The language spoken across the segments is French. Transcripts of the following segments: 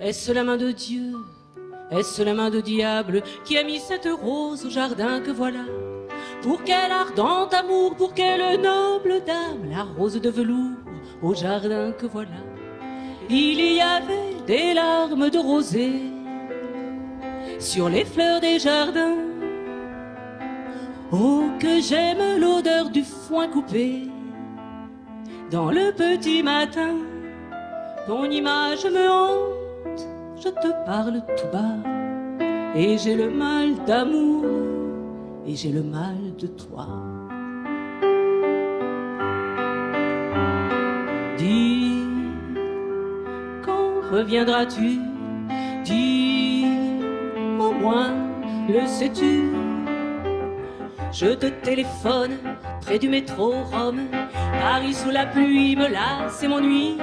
Est-ce la main de Dieu? Est-ce la main de diable qui a mis cette rose au jardin que voilà? Pour quel ardent amour, pour quelle noble dame, la rose de velours au jardin que voilà? Il y avait des larmes de rosée sur les fleurs des jardins. Oh, que j'aime l'odeur du foin coupé dans le petit matin. Ton image me hante, je te parle tout bas, et j'ai le mal d'amour, et j'ai le mal de toi. Dis, quand reviendras-tu? Dis, au moins, le sais-tu? Je te téléphone près du métro Rome. Paris sous la pluie me lasse et m'ennuie.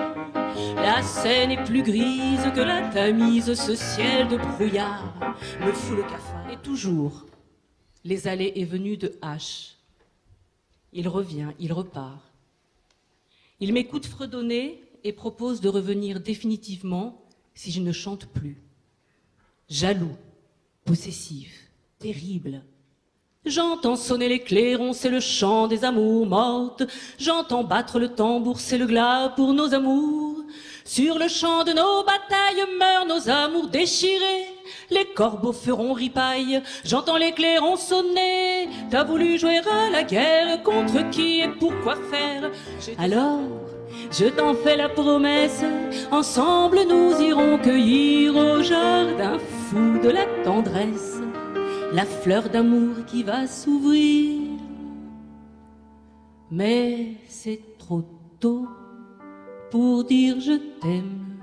La Seine est plus grise que la Tamise. Ce ciel de brouillard me fout le cafard. Et toujours, les allées et venues de H. Il revient, il repart. Il m'écoute fredonner et propose de revenir définitivement si je ne chante plus. Jaloux, possessif, terrible. J'entends sonner les clairons, c'est le chant des amours mortes. J'entends battre le tambour, c'est le glas pour nos amours. Sur le champ de nos batailles meurent nos amours déchirés. Les corbeaux feront ripaille, j'entends les clairons sonner. T'as voulu jouer à la guerre, contre qui et pourquoi faire? Alors, je t'en fais la promesse, ensemble nous irons cueillir au jardin fou de la tendresse la fleur d'amour qui va s'ouvrir. Mais c'est trop tôt pour dire je t'aime,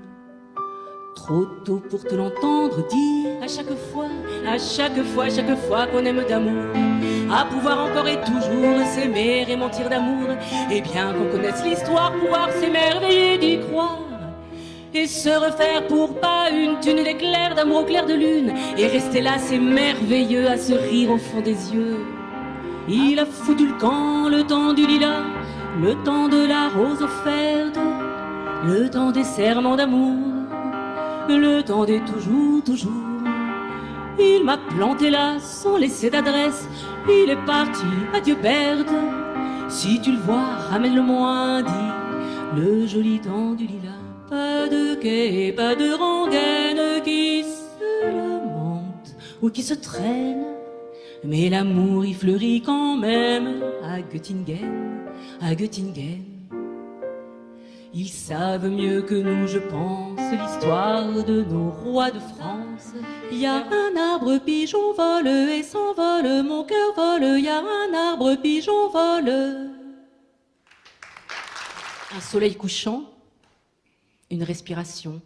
trop tôt pour te l'entendre dire à chaque fois qu'on aime d'amour, à pouvoir encore et toujours s'aimer et mentir d'amour, et bien qu'on connaisse l'histoire, pouvoir s'émerveiller d'y croire et se refaire pour pas une thune d'éclairs d'amour au clair de lune, et rester là c'est merveilleux à se rire au fond des yeux. Il a foutu le camp, le temps du lilas, le temps de la rose offerte, le temps des serments d'amour, le temps des toujours, toujours. Il m'a planté là sans laisser d'adresse, il est parti, adieu Berthe. Si tu le vois, ramène-le-moi, dit le joli temps du lilas. Pas de quai, pas de rengaine qui se lamente ou qui se traîne, mais l'amour y fleurit quand même à Göttingen, à Göttingen. Ils savent mieux que nous, je pense, l'histoire de nos rois de France. Il y a un arbre pigeon vole et s'envole, mon cœur vole, il y a un arbre pigeon vole. Un soleil couchant, une respiration,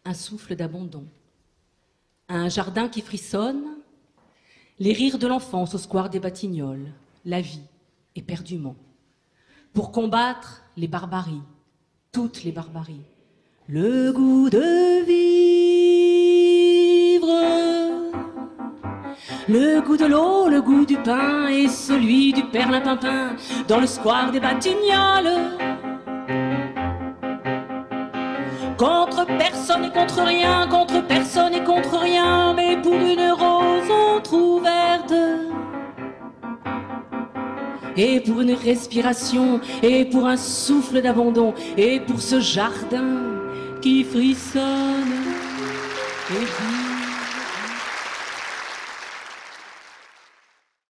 un souffle d'abandon, un jardin qui frissonne, les rires de l'enfance au square des Batignolles, la vie éperdument, pour combattre les barbaries, toutes les barbaries, le goût de vivre, le goût de l'eau, le goût du pain et celui du perlimpinpin dans le square des Batignolles. Contre personne et contre rien, contre personne et contre rien, mais pour une rose entrouverte, et pour une respiration, et pour un souffle d'abandon, et pour ce jardin qui frissonne et vit.